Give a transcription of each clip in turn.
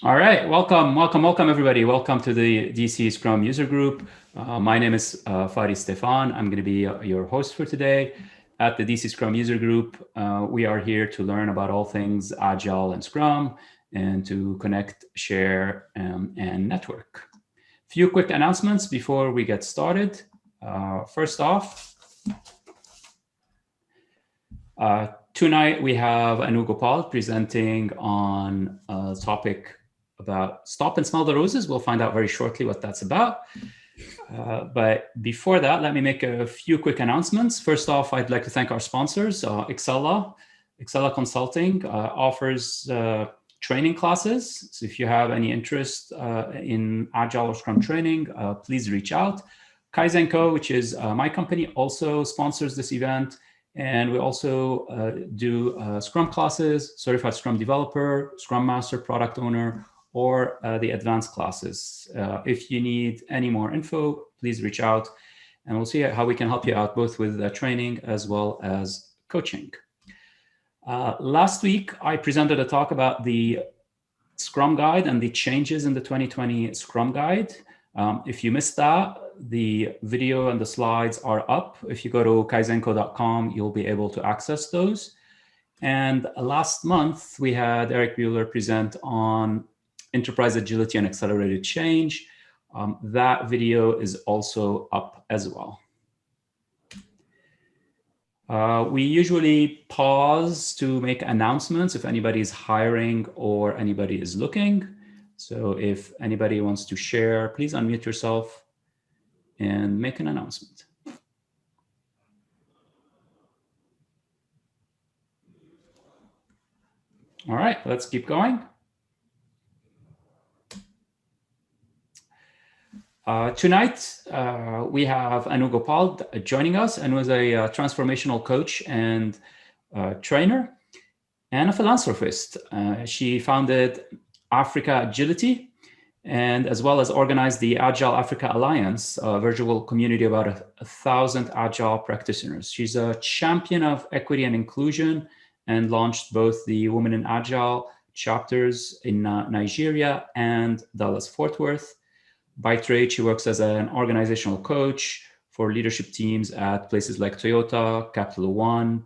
All right, welcome everybody. Welcome to the DC Scrum user group. My name is Fadi Stefan. I'm going to be your host for today at the DC Scrum user group. We are here to learn about all things Agile and Scrum and to connect, share, and network. Few quick announcements before we get started. First off, tonight we have Annu Gopald presenting on a topic about Stop and Smell the Roses. We'll find out very shortly what that's about. But before that, let me make a few quick announcements. First off, I'd like to thank our sponsors. Excella Consulting offers training classes. So if you have any interest in Agile or Scrum training, please reach out. Kaizen Co., which is my company, also sponsors this event. And we also do Scrum classes, Certified Scrum Developer, Scrum Master, Product Owner, or the advanced classes. If you need any more info, please reach out and we'll see how we can help you out both with training as well as coaching. Last week, I presented a talk about the Scrum Guide and the changes in the 2020 Scrum Guide. If you missed that, the video and the slides are up. If you go to kaizenco.com, you'll be able to access those. And last month, we had Eric Bueller present on enterprise agility and accelerated change. That video is also up as well. We usually pause to make announcements if anybody is hiring or anybody is looking. So if anybody wants to share, please unmute yourself and make an announcement. All right, let's keep going. Tonight, we have Annu Gopald joining us. Annu is a transformational coach and trainer and a philanthropist. She founded Africa Agility and as well as organized the Agile Africa Alliance, a virtual community of about 1,000 Agile practitioners. She's a champion of equity and inclusion and launched both the Women in Agile chapters in Nigeria and Dallas-Fort Worth. By trade, she works as an organizational coach for leadership teams at places like Toyota, Capital One,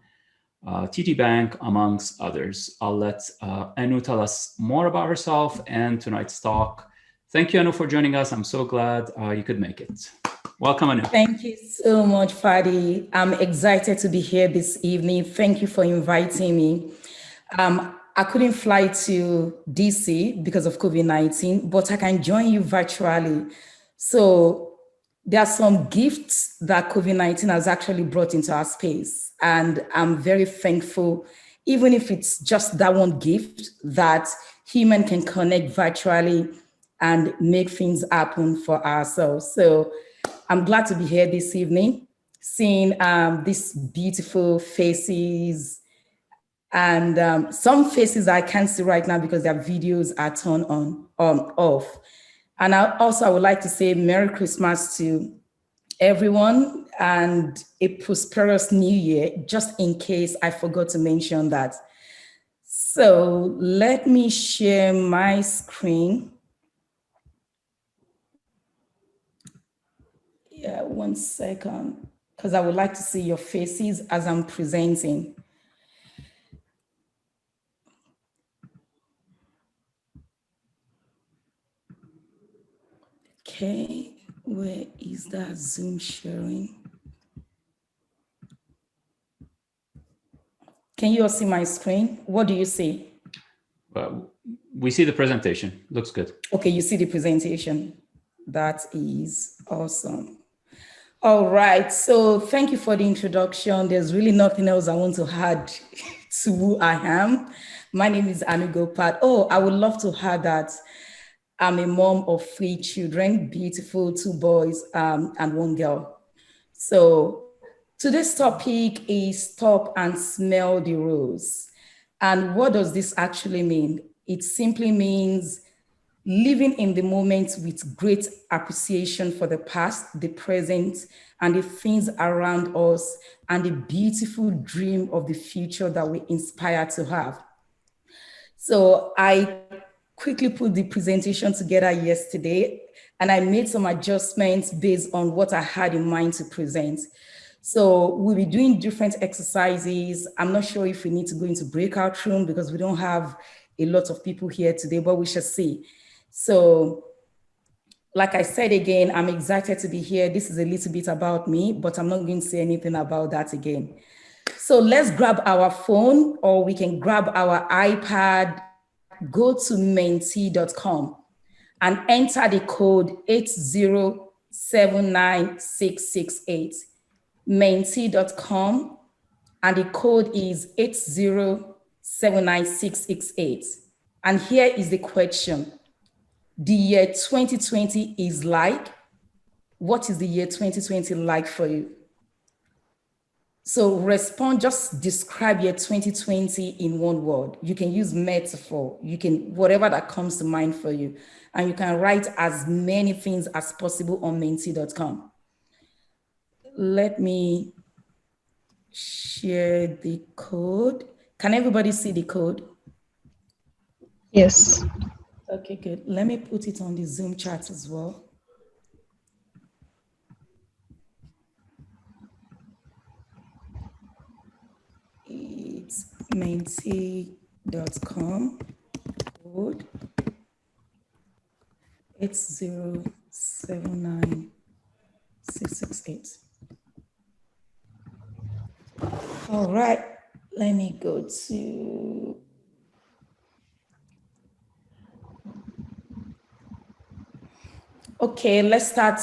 TD Bank, amongst others. I'll let Annu tell us more about herself and tonight's talk. Thank you, Annu, for joining us. I'm so glad you could make it. Welcome, Annu. Thank you so much, Fadi. I'm excited to be here this evening. Thank you for inviting me. I couldn't fly to DC because of COVID-19, but I can join you virtually. So there are some gifts that COVID-19 has actually brought into our space. And I'm very thankful, even if it's just that one gift, that human can connect virtually and make things happen for ourselves. So I'm glad to be here this evening, seeing these beautiful faces, and some faces I can't see right now because their videos are turned on off. And I would like to say Merry Christmas to everyone and a prosperous New Year, just in case I forgot to mention that. So let me share my screen. Yeah, 1 second, because I would like to see your faces as I'm presenting. Okay, where is that Zoom sharing? Can you all see my screen? What do you see? We see the presentation. Looks good. Okay, you see the presentation. That is awesome. All right, so thank you for the introduction. There's really nothing else I want to add to who I am. My name is Annu Gopald. Oh, I would love to add that I'm a mom of 3 children, beautiful 2 boys and 1 girl. So today's topic is Stop and Smell the Rose. And what does this actually mean? It simply means living in the moment with great appreciation for the past, the present, and the things around us, and the beautiful dream of the future that we inspire to have. So I quickly put the presentation together yesterday, and I made some adjustments based on what I had in mind to present. So we'll be doing different exercises. I'm not sure if we need to go into breakout room because we don't have a lot of people here today, but we shall see. So like I said again, I'm excited to be here. This is a little bit about me, but I'm not going to say anything about that again. So let's grab our phone, or we can grab our iPad, go to mentee.com and enter the code 8079668. Mentee.com, and the code is 8079668. And here is the question. The year 2020 is like, what is the year 2020 like for you? So respond, just describe year 2020 in one word. You can use metaphor, you can, whatever that comes to mind for you. And you can write as many things as possible on mentee.com. Let me share the code. Can everybody see the code? Yes. Okay, good. Let me put it on the Zoom chat as well. It's mentee.com code 8079668. All right, let me go to okay, let's start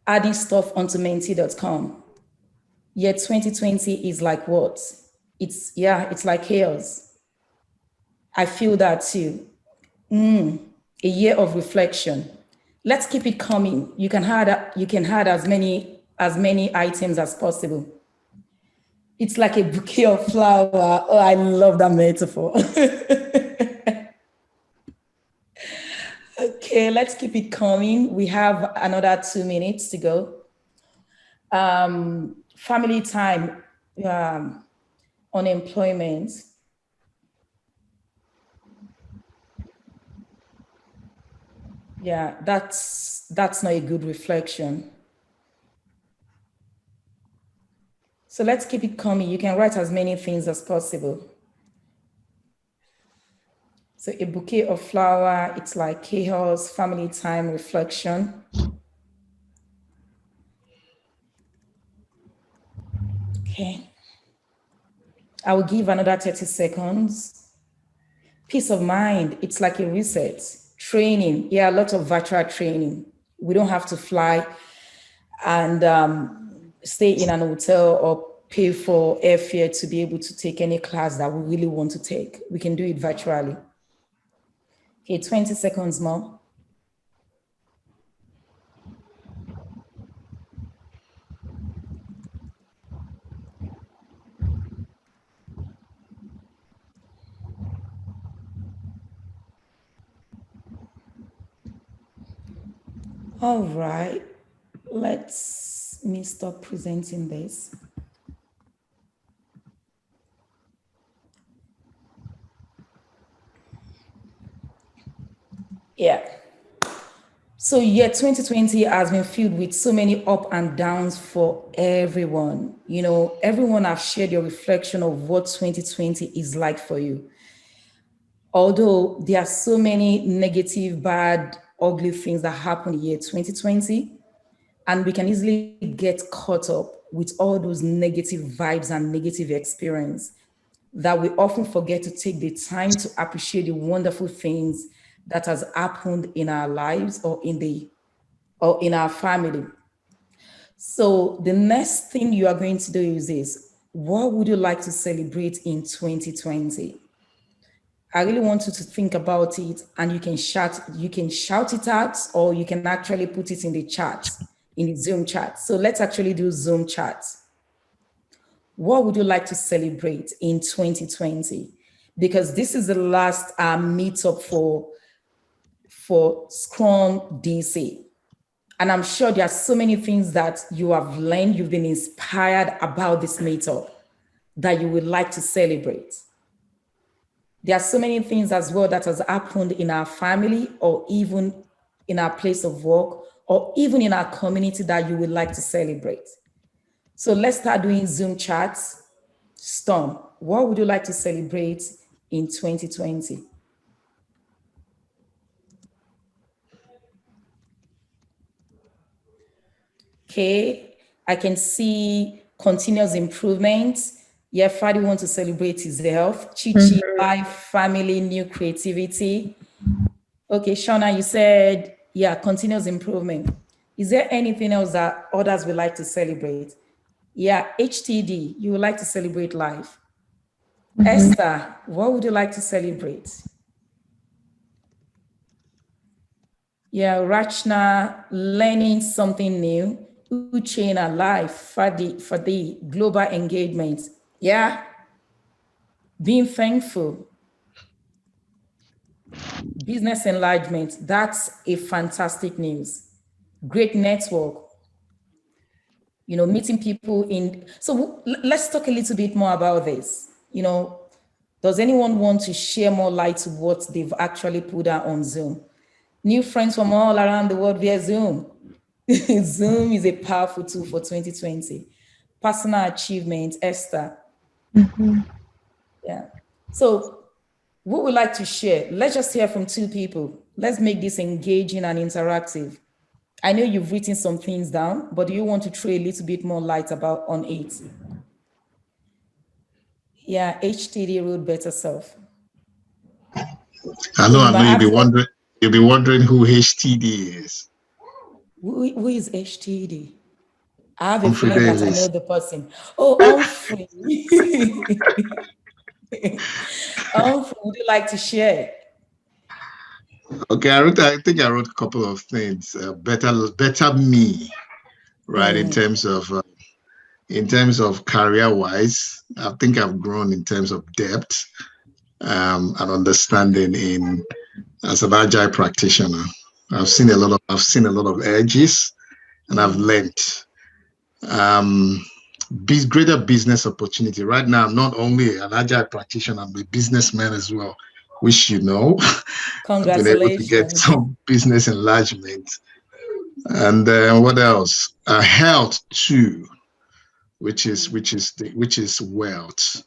adding stuff onto mentee.com. Year 2020 is like what? It's like chaos. I feel that too. A year of reflection. Let's keep it coming. You can add as many items as possible. It's like a bouquet of flower. Oh, I love that metaphor. Okay, let's keep it coming. We have another 2 minutes to go. Family time, unemployment. Yeah, that's not a good reflection. So let's keep it coming. You can write as many things as possible. So a bouquet of flower, it's like chaos, family time, reflection. Okay. I will give another 30 seconds. Peace of mind, it's like a reset. Training, a lot of virtual training. We don't have to fly and stay in an hotel or pay for airfare to be able to take any class that we really want to take. We can do it virtually. Okay, 20 seconds more. All right, let me stop presenting this. Yeah. So year 2020 has been filled with so many up and downs for everyone. You know, everyone have shared your reflection of what 2020 is like for you. Although there are so many negative, bad, ugly things that happened in year 2020, and we can easily get caught up with all those negative vibes and negative experience that we often forget to take the time to appreciate the wonderful things that has happened in our lives or in our family. So the next thing you are going to do is this. What would you like to celebrate in 2020? I really want you to think about it, and you can shout it out, or you can actually put it in the chat, in the Zoom chat. So let's actually do Zoom chat. What would you like to celebrate in 2020? Because this is the last meetup for Scrum DC. And I'm sure there are so many things that you have learned, you've been inspired about this meetup that you would like to celebrate. There are so many things as well that has happened in our family or even in our place of work or even in our community that you would like to celebrate. So let's start doing Zoom chats. Storm, what would you like to celebrate in 2020? Okay, I can see continuous improvement. Yeah, Fadi wants to celebrate his health. Chichi, life, family, new creativity. Okay, Shauna, you said, yeah, continuous improvement. Is there anything else that others would like to celebrate? Yeah, HTD, you would like to celebrate life. Esther, what would you like to celebrate? Yeah, Rachna, learning something new. Uchena, life, for the global engagement. Yeah, being thankful. Business enlargement, that's a fantastic news. Great network. You know, meeting people in. So let's talk a little bit more about this. You know, does anyone want to share more light to what they've actually put out on Zoom? New friends from all around the world via Zoom. Zoom is a powerful tool for 2020. Personal achievement, Esther. Yeah. So what would like to share? Let's just hear from two people. Let's make this engaging and interactive. I know you've written some things down, but do you want to throw a little bit more light about on it? Yeah, HTD road better self. I know you'll be wondering who HTD is. Who is HTD? I have a Humphrey feeling that I Davis. know the person. Oh, Humphrey. Humphrey, would you like to share? Okay, I think I wrote a couple of things. Better me, right? In terms of career wise, I think I've grown in terms of depth and understanding in as an agile practitioner. I've seen a lot of edges, and I've learned greater business opportunity. Right now, I'm not only an agile practitioner, I'm a businessman as well, which you know. I've been able to get Congratulations. some business enlargement. And what else? Health too, which is wealth.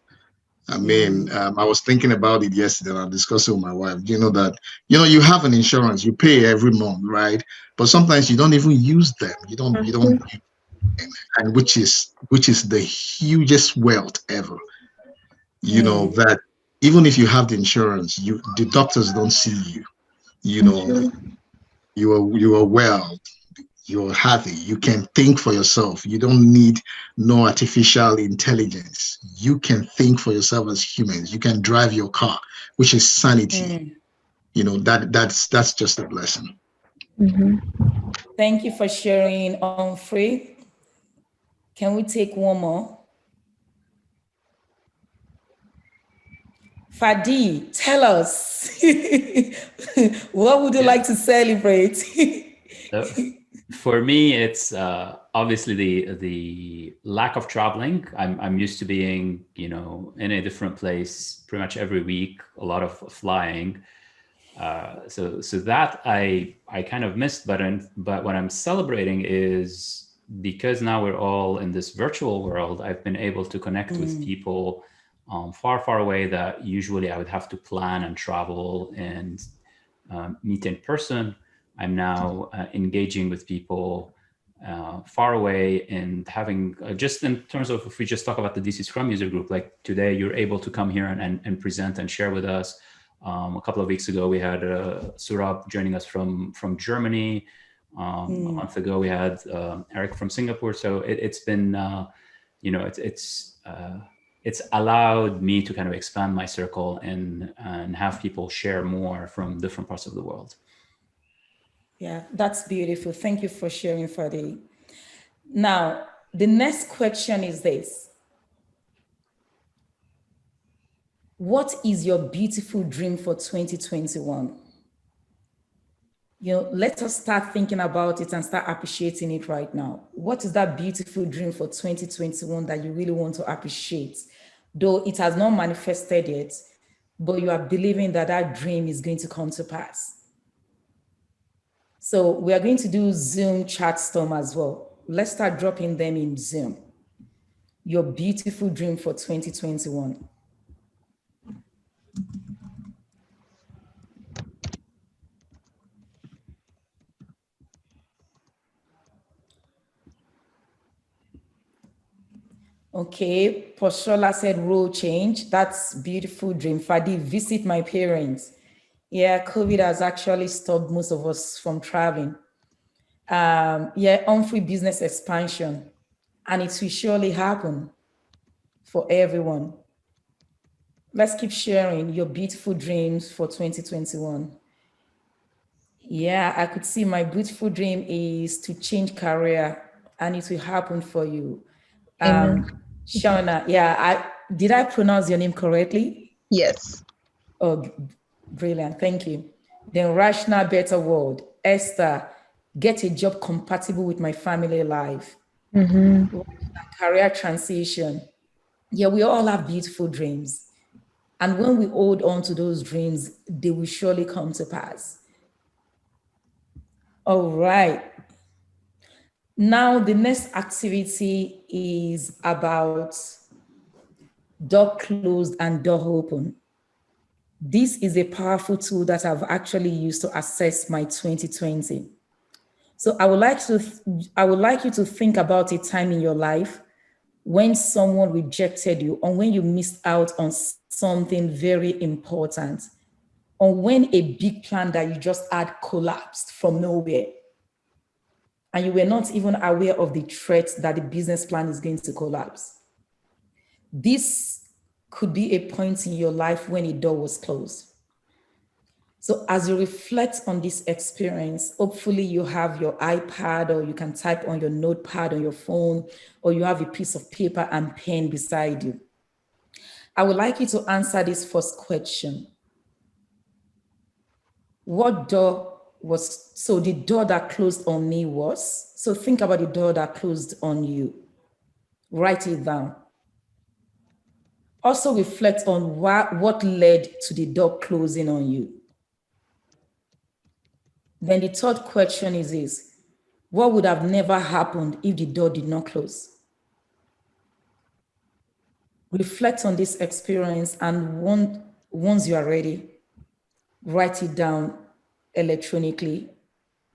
I mean, I was thinking about it yesterday and I discussed it with my wife. You know that, you have an insurance, you pay every month, right? But sometimes you don't even use them. You don't, and which is the hugest wealth ever. That even if you have the insurance, the doctors don't see you. You are well, you're happy, you can think for yourself. You don't need no artificial intelligence. You can think for yourself as humans. You can drive your car, which is sanity. That's just a blessing. Thank you for sharing, Humphrey. Can we take one more? Fadi, tell us, what would you like to celebrate? For me, it's obviously the lack of traveling. I'm used to being, in a different place pretty much every week, a lot of flying. So that I kind of missed, but what I'm celebrating is because now we're all in this virtual world, I've been able to connect with people far, far away that usually I would have to plan and travel and meet in person. I'm now engaging with people far away and having just in terms of, if we just talk about the DC Scrum user group, like today you're able to come here and present and share with us. A couple of weeks ago, we had Surab joining us from Germany. A month ago, we had Eric from Singapore. So it's been, it's allowed me to kind of expand my circle and have people share more from different parts of the world. Yeah, that's beautiful. Thank you for sharing, Fadi. Now, the next question is this. What is your beautiful dream for 2021? Let us start thinking about it and start appreciating it right now. What is that beautiful dream for 2021 that you really want to appreciate? Though it has not manifested yet, but you are believing that that dream is going to come to pass. So we are going to do Zoom chat storm as well. Let's start dropping them in Zoom. Your beautiful dream for 2021. Okay, Poshola said role change. That's beautiful dream. Fadi, visit my parents. Yeah, COVID has actually stopped most of us from traveling. Yeah, on-free business expansion. And it will surely happen for everyone. Let's keep sharing your beautiful dreams for 2021. Yeah, I could see my beautiful dream is to change career, and it will happen for you. Shauna, yeah, did I pronounce your name correctly? Yes. Oh, brilliant, thank you. Then Rashna, better world. Esther, get a job compatible with my family life. Career transition. Yeah, we all have beautiful dreams. And when we hold on to those dreams, they will surely come to pass. All right. Now, the next activity is about door closed and door open. This is a powerful tool that I've actually used to assess my 2020. So I would like you to think about a time in your life when someone rejected you, or when you missed out on something very important, or when a big plan that you just had collapsed from nowhere, and you were not even aware of the threat that the business plan is going to collapse. This could be a point in your life when a door was closed. So as you reflect on this experience, hopefully you have your iPad, or you can type on your notepad on your phone, or you have a piece of paper and pen beside you. I would like you to answer this first question. What door was, so the door that closed on me was, so think about the door that closed on you. Write it down. Also reflect on what led to the door closing on you. Then the third question is this: what would have never happened if the door did not close? Reflect on this experience, and once you are ready, write it down electronically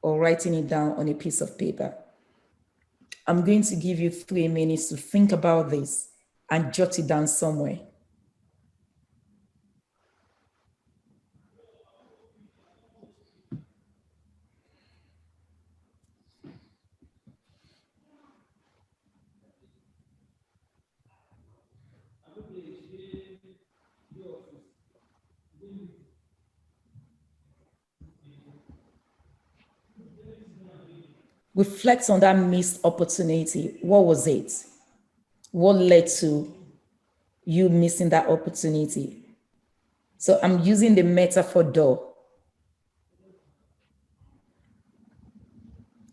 or writing it down on a piece of paper. I'm going to give you 3 minutes to think about this and jot it down somewhere. Reflect on that missed opportunity. What was it? What led to you missing that opportunity? So I'm using the metaphor door.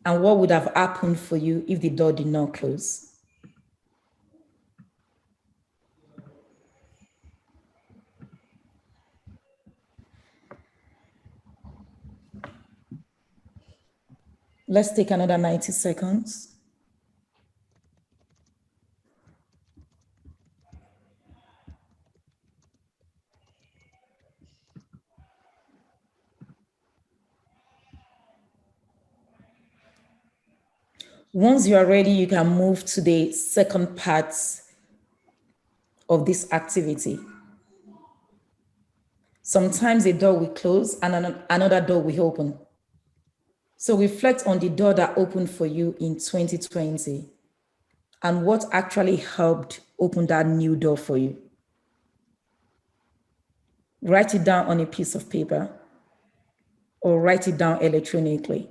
And what would have happened for you if the door did not close? Let's take another 90 seconds. Once you are ready, you can move to the second part of this activity. Sometimes a door will close and another door will open. So reflect on the door that opened for you in 2020 and what actually helped open that new door for you. Write it down on a piece of paper or write it down electronically.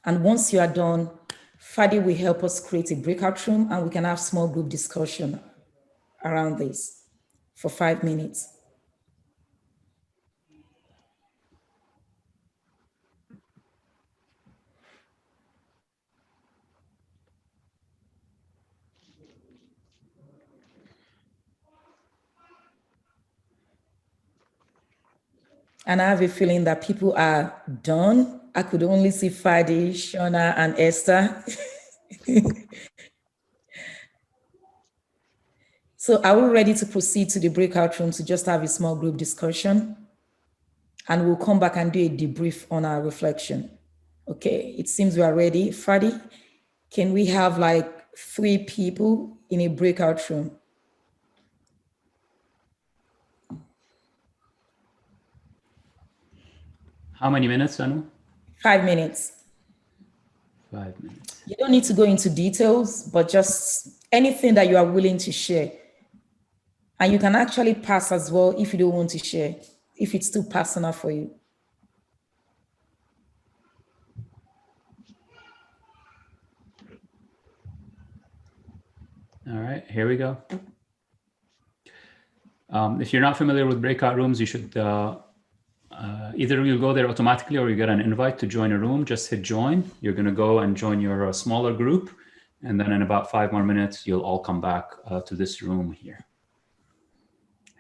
And once you are done, Fadi will help us create a breakout room and we can have small group discussion around this for 5 minutes. And I have a feeling that people are done. I could only see Fadi, Shona, and Esther. So are we ready to proceed to the breakout room to just have a small group discussion? And we'll come back and do a debrief on our reflection. Okay, it seems we are ready. Fadi, can we have like 3 people in a breakout room? How many minutes, Annu? 5 minutes. 5 minutes. You don't need to go into details, but just anything that you are willing to share. And you can actually pass as well if you don't want to share, if it's too personal for you. All right, here we go. If you're not familiar with breakout rooms, you should either you'll go there automatically or you get an invite to join a room. Just hit join. You're going to go and join your smaller group. And then in about 5 more minutes, you'll all come back to this room here.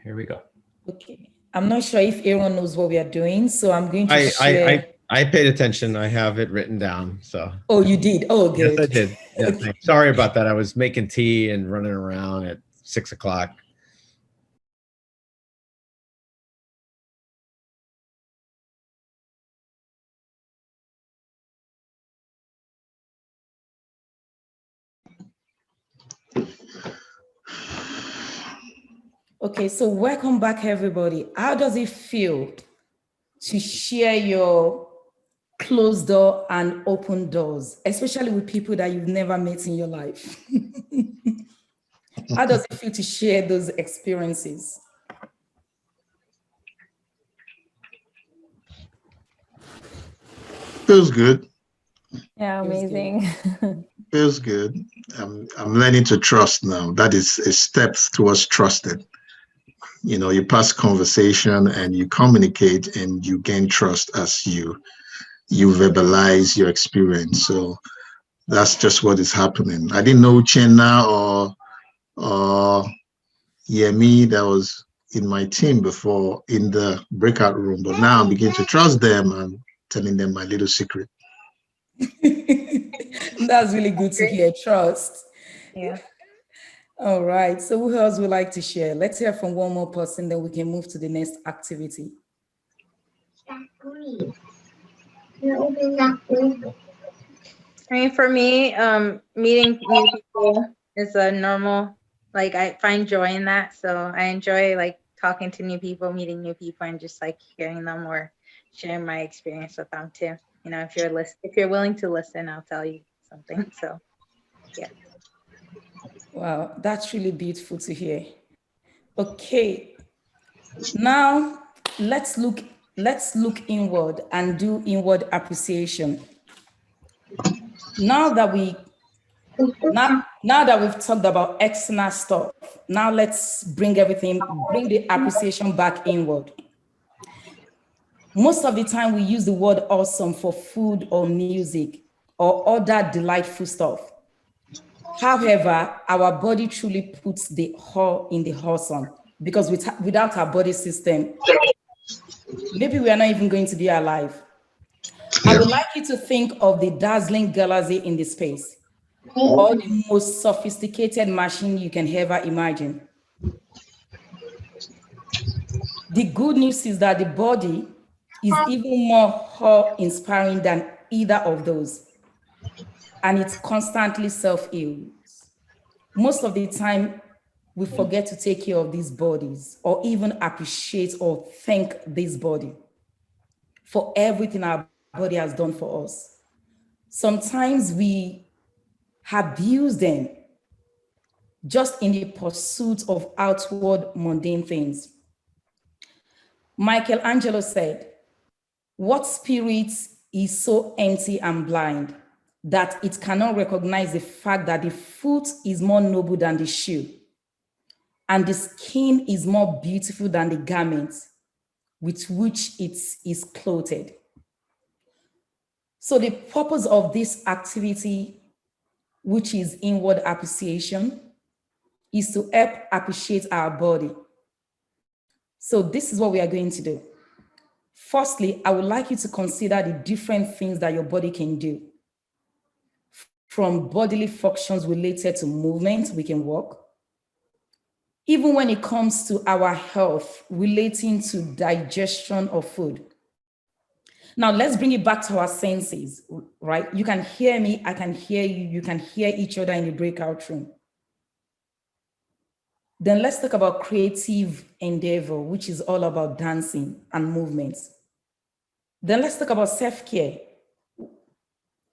Here we go. Okay. I'm not sure if everyone knows what we are doing, so I'm going to share. I paid attention. I have it written down. So. Oh, you did? Oh, good. Yes, I did. Yeah, okay. Sorry about that. I was making tea and running around at 6 o'clock. Okay, so welcome back, everybody. How does it feel to share your closed door and open doors, especially with people that you've never met in your life? How does it feel to share those experiences? Feels good. Yeah, amazing. Feels good. I'm learning to trust now. That is a step towards trusted. You know, you pass conversation and you communicate and you gain trust as you verbalize your experience. So that's just what is happening. I didn't know Chenna or Yemi that was in my team before in the breakout room, but now I'm beginning to trust them and telling them my little secret. That's really good to hear. Trust. Yeah. All right. So who else would like to share? Let's hear from one more person, then we can move to the next activity. I mean, for me, meeting new people is a normal, like I find joy in that. So I enjoy like talking to new people, meeting new people, and just like hearing them or sharing my experience with them too. You know, if you're willing to listen, I'll tell you something. So yeah. Wow, that's really beautiful to hear. Okay, now let's look inward and do inward appreciation. Now that we've talked about external stuff, now let's bring the appreciation back inward. Most of the time we use the word awesome for food or music or other delightful stuff. However, our body truly puts the whole in the awesome, because without our body system, maybe we are not even going to be alive. Yeah. I would like you to think of the dazzling galaxy in the space, or the most sophisticated machine you can ever imagine. The good news is that the body is even more awe-inspiring than either of those, and it's constantly self-heals. Most of the time, we forget to take care of these bodies or even appreciate or thank this body for everything our body has done for us. Sometimes we abuse them just in the pursuit of outward mundane things. Michelangelo said, "What spirit is so empty and blind that it cannot recognize the fact that the foot is more noble than the shoe, and the skin is more beautiful than the garment with which it is clothed." So the purpose of this activity, which is inward appreciation, is to help appreciate our body. So this is what we are going to do. Firstly, I would like you to consider the different things that your body can do. From bodily functions related to movement, we can walk. Even when it comes to our health relating to digestion of food. Now let's bring it back to our senses, right? You can hear me, I can hear you, you can hear each other in the breakout room. Then let's talk about creative endeavor, which is all about dancing and movements. Then let's talk about self-care.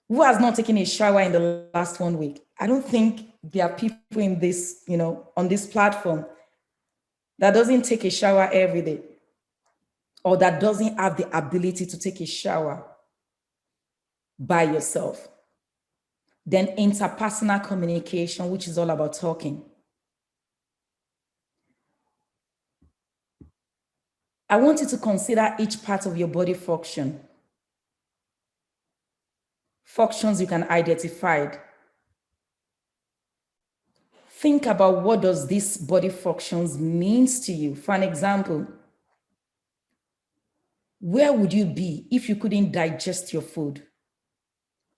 Who has not taken a shower in the last 1 week? I don't think there are people in this, on this platform that doesn't take a shower every day, or that doesn't have the ability to take a shower by yourself. Then interpersonal communication, which is all about talking. I want you to consider each part of your body function. Functions you can identify. Think about what does this body functions means to you. For an example, where would you be if you couldn't digest your food?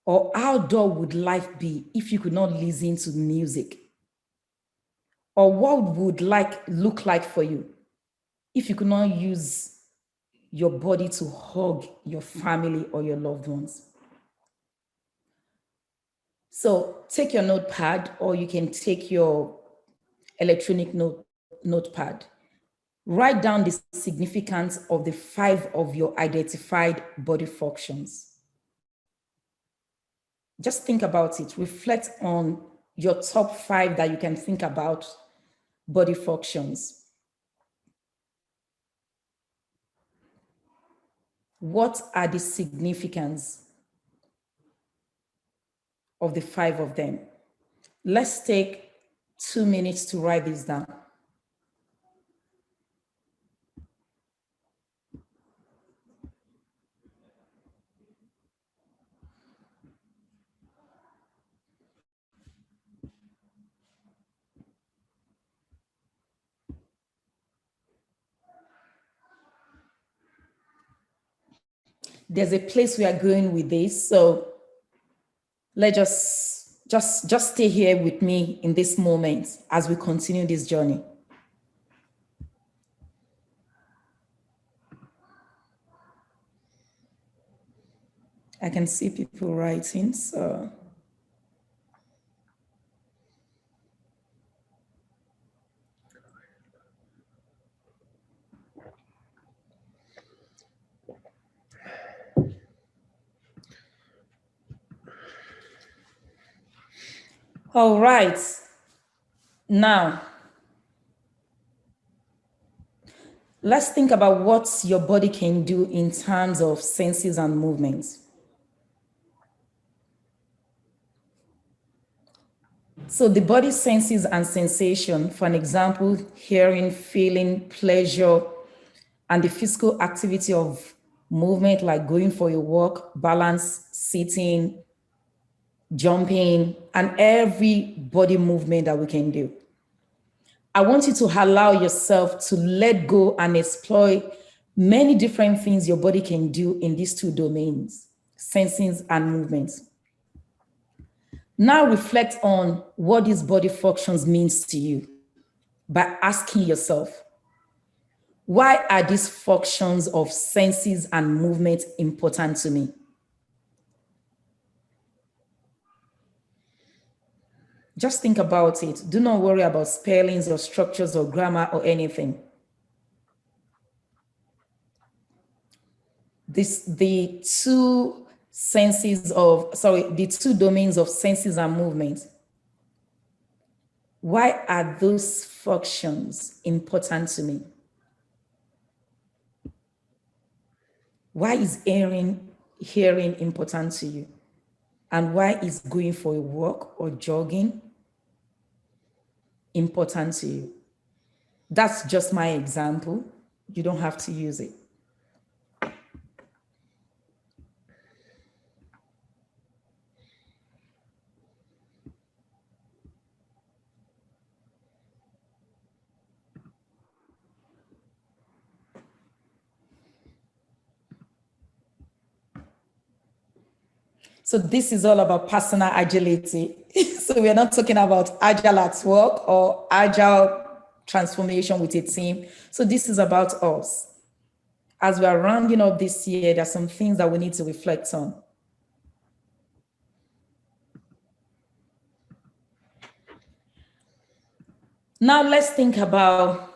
Or how dull would life be if you could not listen to music? Or what would life look like for you if you could not use your body to hug your family or your loved ones? So take your notepad, or you can take your electronic notepad. Write down the significance of the 5 of your identified body functions. Just think about it. Reflect on your top 5 that you can think about body functions. What are the significance of the 5 of them? Let's take 2 minutes to write this down. There's a place we are going with this, so let's just stay here with me in this moment as we continue this journey. I can see people writing, so. All right, now, let's think about what your body can do in terms of senses and movements. So the body senses and sensation, for an example, hearing, feeling, pleasure, and the physical activity of movement, like going for a walk, balance, sitting, jumping, and every body movement that we can do. I want you to allow yourself to let go and explore many different things your body can do in these 2 domains, sensing and movements. Now reflect on what these body functions means to you by asking yourself, why are these functions of senses and movement important to me? Just think about it. Do not worry about spellings or structures or grammar or anything. The 2 domains of senses and movement. Why are those functions important to me? Why is hearing important to you? And why is going for a walk or jogging important to you? That's just my example. You don't have to use it. So this is all about personal agility. So we're not talking about agile at work or agile transformation with a team. So this is about us. As we are rounding up this year, there's some things that we need to reflect on. Now let's think about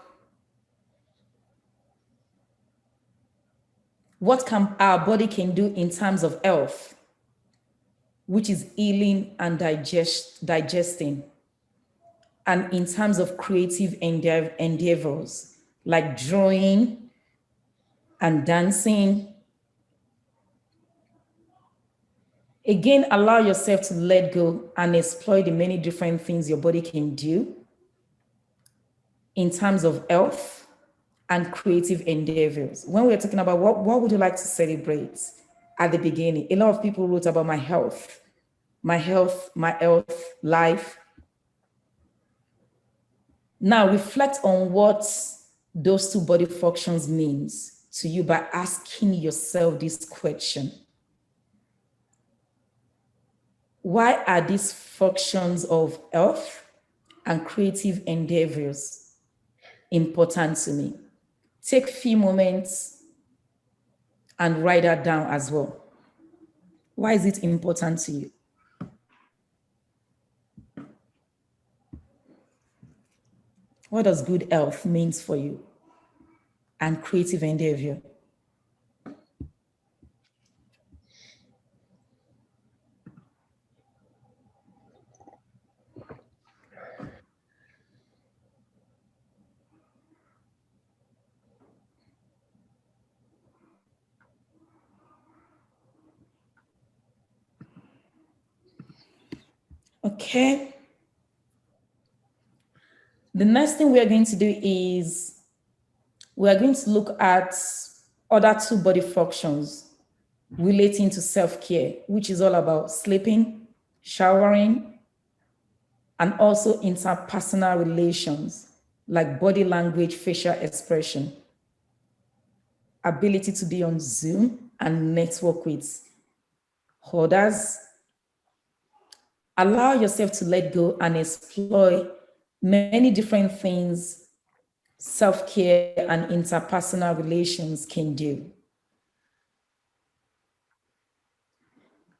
what our body can do in terms of health, which is healing and digesting, and in terms of creative endeavors like drawing and dancing. Again, allow yourself to let go and explore the many different things your body can do in terms of health and creative endeavors. When we're talking about what would you like to celebrate at the beginning, a lot of people wrote about my health, life. Now reflect on what those two body functions means to you by asking yourself this question. Why are these functions of health and creative endeavors important to me? Take a few moments and write that down as well. Why is it important to you? What does good health means for you and creative endeavor? Okay. The next thing we are going to do is we are going to look at other two body functions relating to self-care, which is all about sleeping, showering, and also interpersonal relations like body language, facial expression, ability to be on Zoom and network with others. Allow yourself to let go and explore many different things self-care and interpersonal relations can do.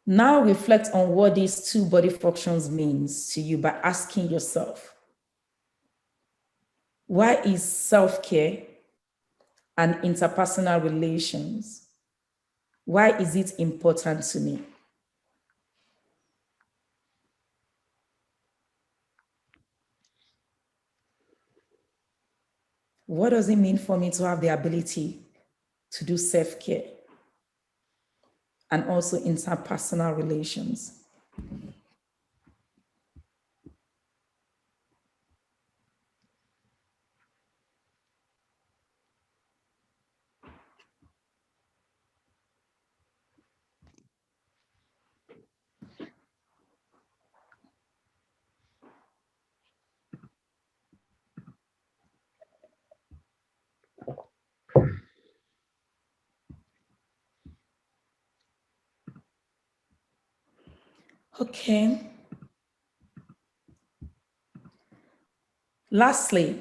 Now reflect on what these two body functions means to you by asking yourself, why is self-care and interpersonal relations, why is it important to me? What does it mean for me to have the ability to do self-care and also interpersonal relations? Okay. Lastly,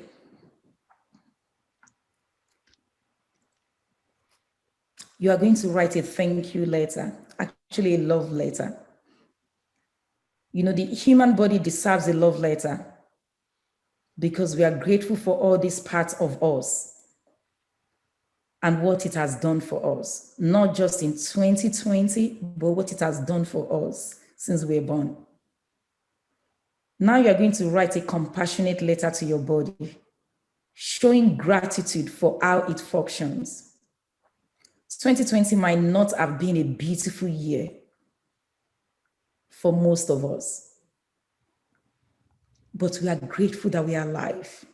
you are going to write a thank you letter, actually a love letter. You know, the human body deserves a love letter because we are grateful for all these parts of us and what it has done for us, not just in 2020, but what it has done for us since we were born. Now you are going to write a compassionate letter to your body, showing gratitude for how it functions. 2020 might not have been a beautiful year for most of us, but we are grateful that we are alive.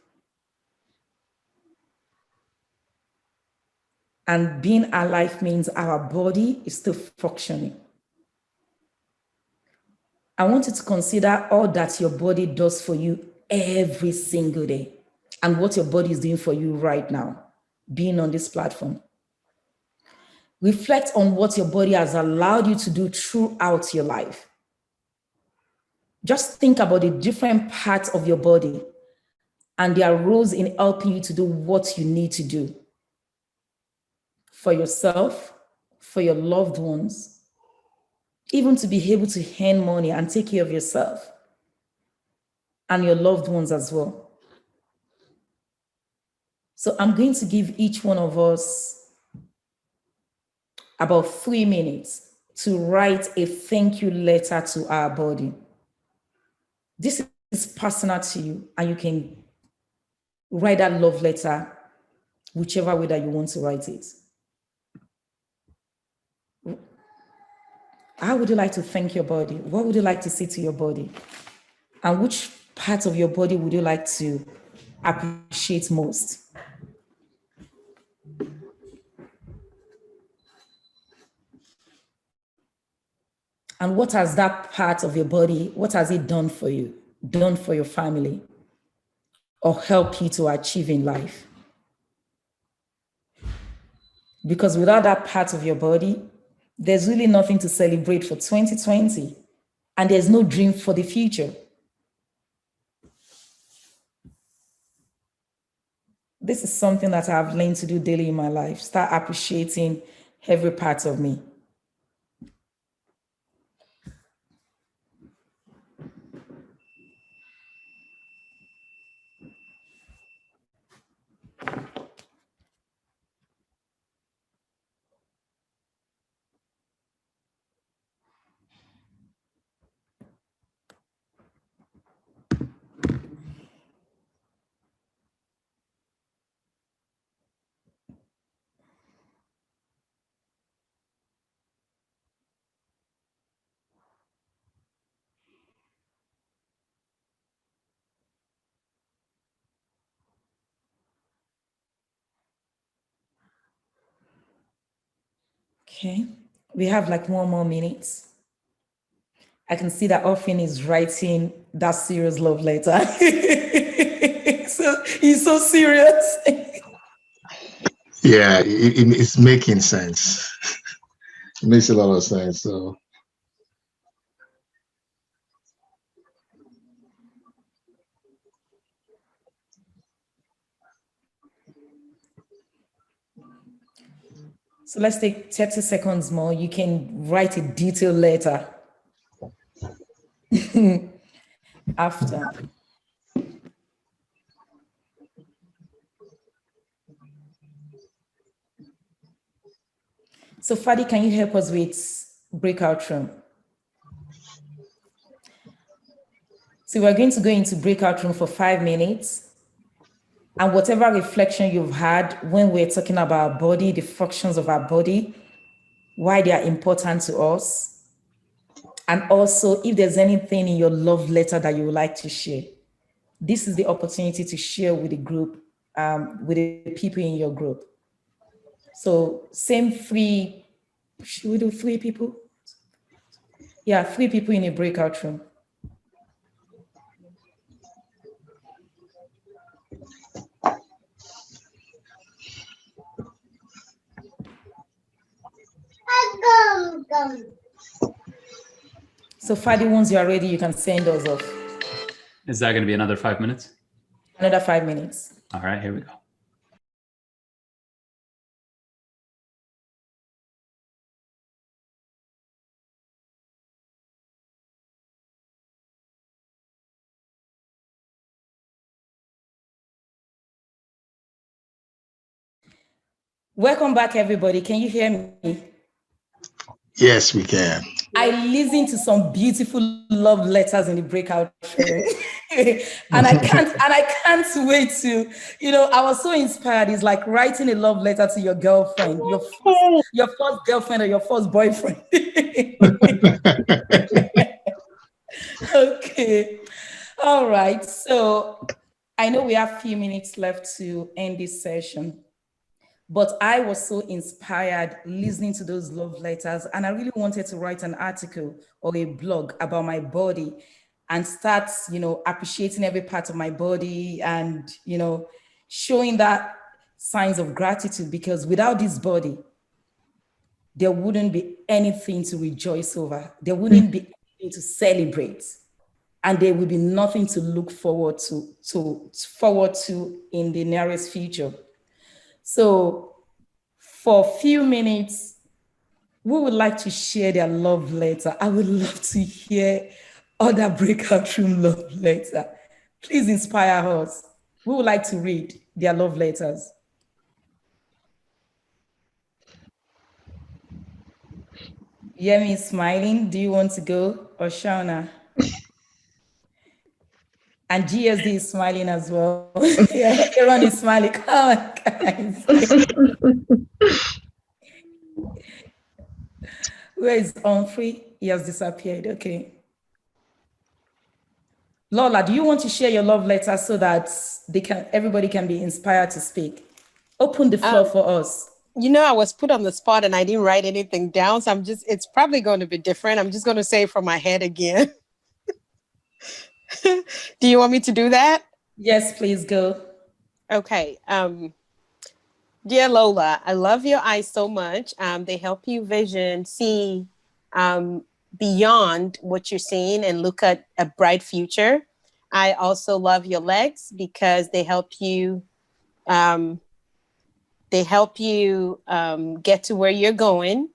And being alive means our body is still functioning. I want you to consider all that your body does for you every single day and what your body is doing for you right now, being on this platform. Reflect on what your body has allowed you to do throughout your life. Just think about the different parts of your body and their roles in helping you to do what you need to do for yourself, for your loved ones, even to be able to earn money and take care of yourself and your loved ones as well. So I'm going to give each one of us about 3 minutes to write a thank you letter to our body. This is personal to you, and you can write that love letter whichever way that you want to write it. How would you like to thank your body? What would you like to say to your body? And which part of your body would you like to appreciate most? And what has that part of your body, what has it done for you, done for your family, or help you to achieve in life? Because without that part of your body, there's really nothing to celebrate for 2020, and there's no dream for the future. This is something that I've learned to do daily in my life. Start appreciating every part of me. Okay, we have like 1 more minute. I can see that Offin is writing that serious love letter. So he's so serious. Yeah, it's making sense. It makes a lot of sense. So So let's take 30 seconds more. You can write a detailed letter after. So Fadi, can you help us with breakout room? So we're going to go into breakout room for 5 minutes. And whatever reflection you've had when we're talking about our body, the functions of our body, why they are important to us, and also if there's anything in your love letter that you would like to share, this is the opportunity to share with the group, with the people in your group. So same 3, should we do 3 people? Yeah, 3 people in a breakout room. So Fadi, once you are ready, you can send us off. Is that going to be another 5 minutes? Another 5 minutes. All right, here we go. Welcome back, everybody. Can you hear me? yes, we can. I listened to some beautiful love letters in the breakout room. and I can't wait to, I was so inspired. It's like writing a love letter to your girlfriend, your first girlfriend or your first boyfriend. Okay. All right. So I know we have a few minutes left to end this session. But I was so inspired listening to those love letters, and I really wanted to write an article or a blog about my body and start, appreciating every part of my body and, showing that signs of gratitude, because without this body, there wouldn't be anything to rejoice over. There wouldn't be anything to celebrate. And there will be nothing to look forward to in the nearest future. So for a few minutes, we would like to share their love letter. I would love to hear other breakout room love letter. Please inspire us. We would like to read their love letters. Yemi is smiling. Do you want to go, or Shauna? And GSD is smiling as well. Yeah, everyone is smiling. Come on, guys. Where is Humphrey? He has disappeared. Okay. Lola, do you want to share your love letter so that everybody can be inspired to speak? Open the floor for us. You know, I was put on the spot and I didn't write anything down. So it's probably going to be different. I'm just going to say it from my head again. Do you want me to do that? Yes, please go. Okay. Dear Lola, I love your eyes so much. They help you see beyond what you're seeing and look at a bright future. I also love your legs because they help you get to where you're going.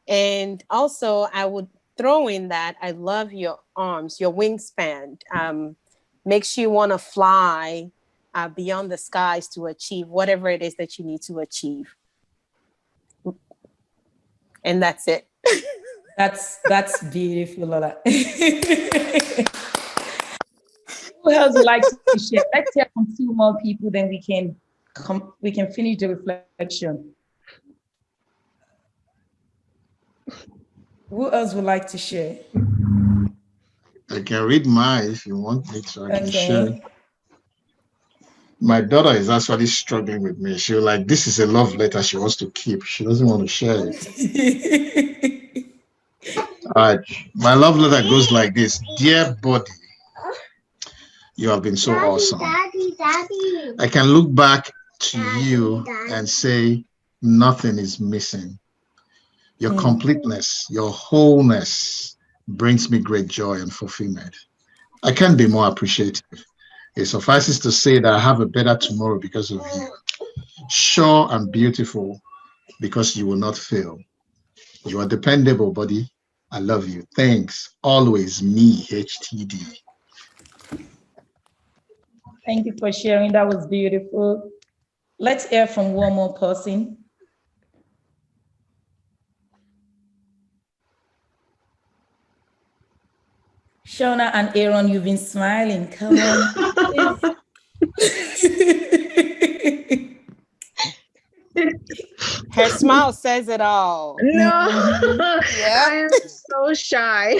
And also I would throw in that I love your arms, your wingspan, makes you want to fly beyond the skies to achieve whatever it is that you need to achieve. And that's it. That's beautiful, Lola. Who else would like to share? Let's hear from 2 more people, then we can finish the reflection. Who else would like to share? I can read mine if you want me to. I can share. My daughter is actually struggling with me. She was like, this is a love letter she wants to keep. She doesn't want to share it. All right. My love letter goes like this. Dear body, you have been so awesome. Daddy. I can look back to you and say nothing is missing. Your completeness, your wholeness brings me great joy and fulfillment. I can't be more appreciative. It suffices to say that I have a better tomorrow because of you. Sure and beautiful because you will not fail. You are dependable, buddy. I love you. Thanks. Always me, HTD. Thank you for sharing. That was beautiful. Let's hear from one more person. Shauna and Aaron, you've been smiling. Come on. Her smile says it all. No, yep. I am so shy.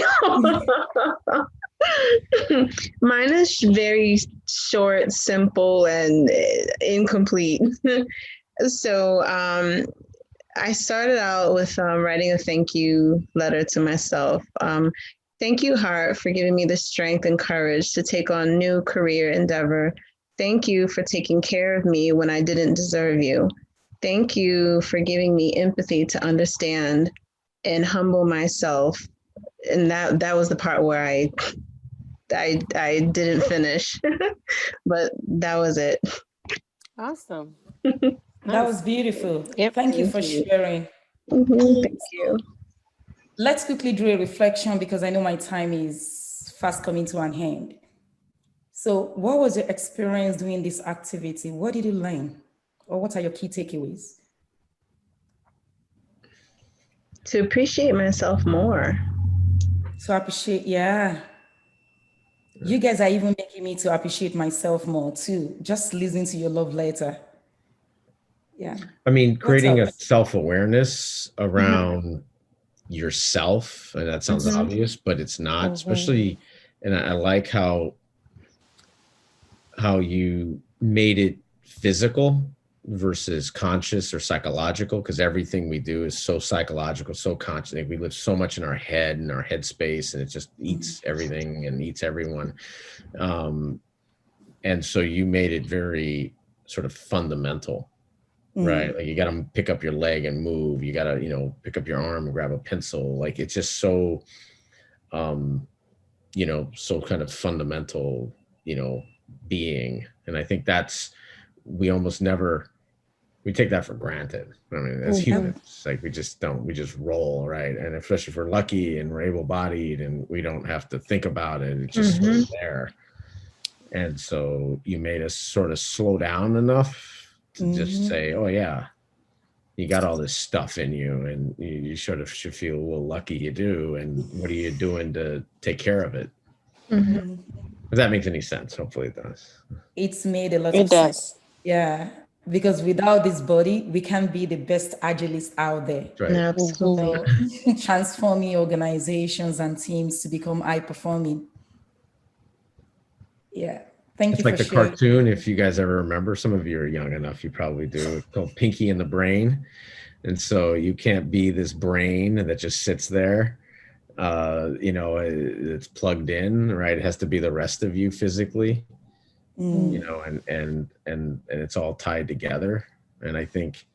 Mine is very short, simple, and incomplete. So I started out with writing a thank you letter to myself. Thank you, heart, for giving me the strength and courage to take on new career endeavor. Thank you for taking care of me when I didn't deserve you. Thank you for giving me empathy to understand and humble myself. And that was the part where I didn't finish, but that was it. Awesome. That was beautiful. Yep. Thank you for sharing. Thank you. Let's quickly do a reflection because I know my time is fast coming to an end. So what was your experience doing this activity? What did you learn? Or what are your key takeaways? To appreciate myself more. To appreciate, yeah. You guys are even making me to appreciate myself more too. Just listening to your love letter. Yeah. I mean, creating a self-awareness around yourself, and that sounds obvious, but it's not, especially, and I like how you made it physical versus conscious or psychological, because everything we do is so psychological, so conscious. Like we live so much in our head and our head space, and it just eats everything and eats everyone. And so you made it very sort of fundamental. right? Like you got to pick up your leg and move. You got to, you know, pick up your arm and grab a pencil. Like it's just so, you know, so kind of fundamental, you know, being. And I think that's, we almost never, we take that for granted. I mean, as humans, like we just roll, right? And especially if we're lucky and we're able-bodied and we don't have to think about it, it's just sort of there. And so you made us sort of slow down enough to just say, oh yeah, you got all this stuff in you, and you sort of should feel a little lucky you do. And what are you doing to take care of it? If that makes any sense, hopefully it does. It's made a lot of sense. Yeah. Because without this body, we can be the best agilists out there. Right. Absolutely. So transforming organizations and teams to become high performing. Yeah. Thank you It's like for the sharing. cartoon, if you guys ever remember, some of you are young enough, you probably do. It's called Pinky and the Brain. And so you can't be this brain that just sits there. You know, it's plugged in, right? It has to be the rest of you physically. You know, and it's all tied together. And I think,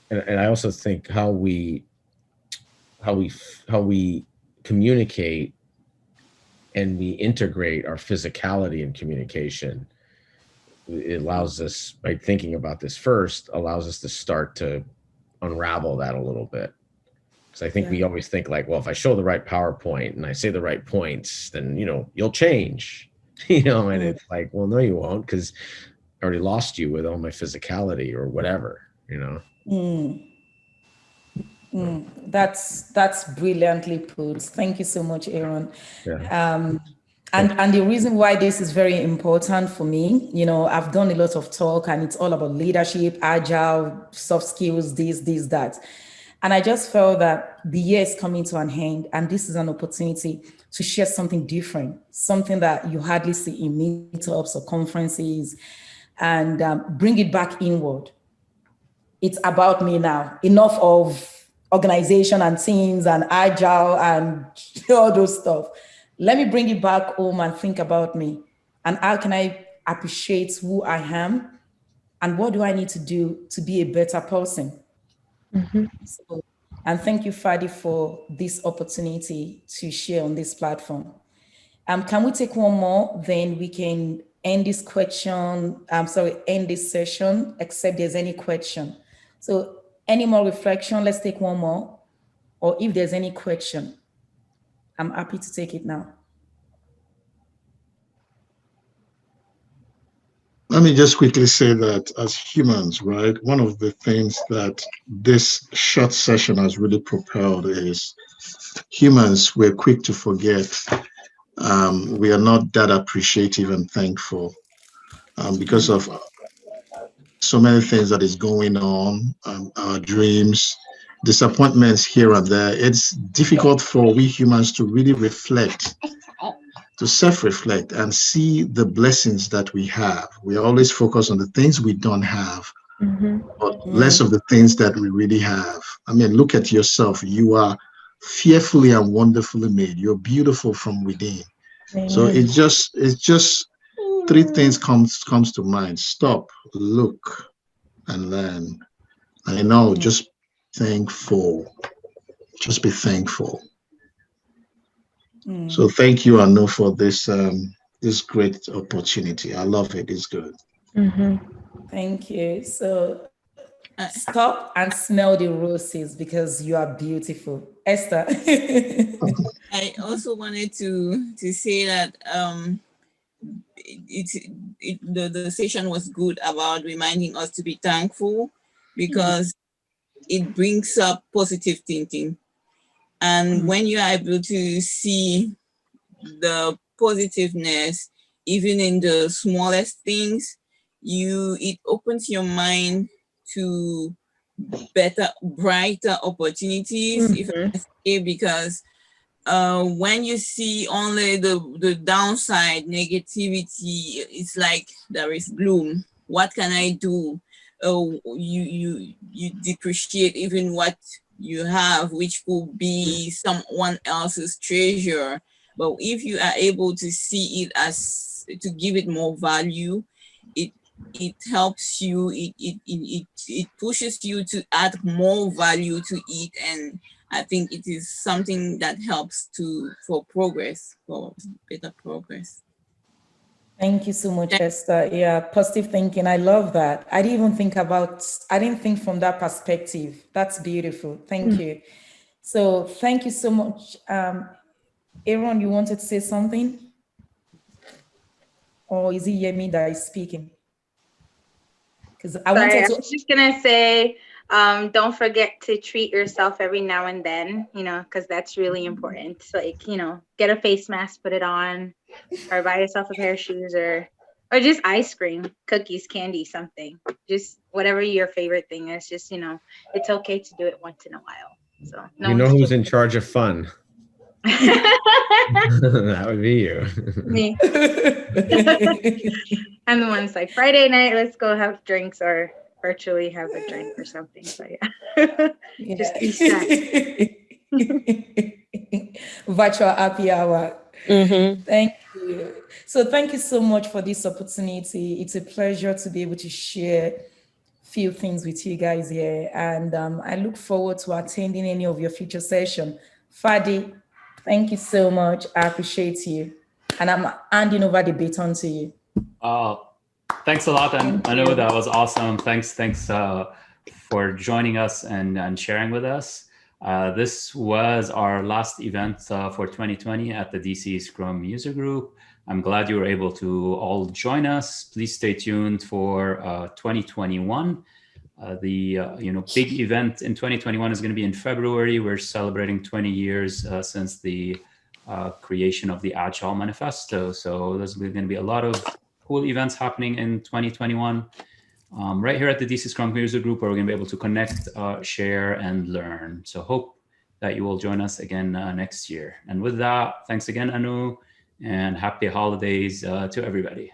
and I also think how we communicate and we integrate our physicality in communication, it allows us, by thinking about this first, allows us to start to unravel that a little bit. Because I think we always think like, well, if I show the right PowerPoint and I say the right points, then, you know, you'll change. You know, and it's like, well, no, you won't, because I already lost you with all my physicality or whatever, you know. That's brilliantly put. Thank you so much, Aaron. Yeah. And the reason why this is very important for me, you know, I've done a lot of talk and it's all about leadership, agile, soft skills, this, that. And I just felt that the year is coming to an end, and this is an opportunity to share something different, something that you hardly see in meetups or conferences, and bring it back inward. It's about me now. Enough of organization and teams and agile and all those stuff. Let me bring it back home and think about me. And how can I appreciate who I am? And what do I need to do to be a better person? So, and thank you, Fadi, for this opportunity to share on this platform. Can we take one more? Then we can end this end this session, except there's any question. So any more reflection? Let's take one more. Or if there's any question, I'm happy to take it now. Let me just quickly say that as humans, right, one of the things that this short session has really propelled is humans, we're quick to forget. We are not that appreciative and thankful because of so many things that is going on, our dreams, disappointments here and there. It's difficult for we humans to really reflect, to self-reflect and see the blessings that we have. We always focus on the things we don't have, but less of the things that we really have. I mean, look at yourself. You are fearfully and wonderfully made. You're beautiful from within. So it's just three things comes to mind. Stop, look, and learn. And you know, just thankful. Just be thankful. So thank you, Annu, for this this great opportunity. I love it. It's good. Thank you. So stop and smell the roses because you are beautiful. Esther. I also wanted to say that the session was good about reminding us to be thankful, because it brings up positive thinking. And when you are able to see the positiveness, even in the smallest things, it opens your mind to better, brighter opportunities, if I say, because when you see only the downside, negativity, it's like there is gloom. What can I do? You depreciate even what you have, which could be someone else's treasure. But if you are able to see it as, to give it more value, it it helps you, it pushes you to add more value to it. And I think it is something that helps for progress, for better progress. Thank you so much, Esther. Yeah, positive thinking. I love that. I didn't think from that perspective. That's beautiful. Thank you. So thank you so much. Aaron, you wanted to say something? Or is it Yemi that is speaking? Because I was just gonna say, don't forget to treat yourself every now and then, because that's really important. So, get a face mask, put it on, or buy yourself a pair of shoes, or just ice cream, cookies, candy, something. Just whatever your favorite thing is. Just it's okay to do it once in a while. So who's in charge of fun? That would be you. Me. I'm the one that's like, Friday night, let's go have drinks or virtually have a drink or something. So yeah. Just virtual happy hour. Mm-hmm. Thank you. So thank you so much for this opportunity. It's a pleasure to be able to share few things with you guys here. And I look forward to attending any of your future sessions. Fadi, thank you so much. I appreciate you. And I'm handing over the baton to you. Thanks a lot. And I know that was awesome. Thanks for joining us and sharing with us. This was our last event for 2020 at the DC Scrum User Group. I'm glad you were able to all join us. Please stay tuned for 2021. The big event in 2021 is going to be in February. We're celebrating 20 years since the creation of the Agile Manifesto. So there's going to be a lot of cool events happening in 2021 right here at the DC Scrum User Group, where we're going to be able to connect, share, and learn. So hope that you will join us again next year. And with that, thanks again, Annu, and happy holidays to everybody.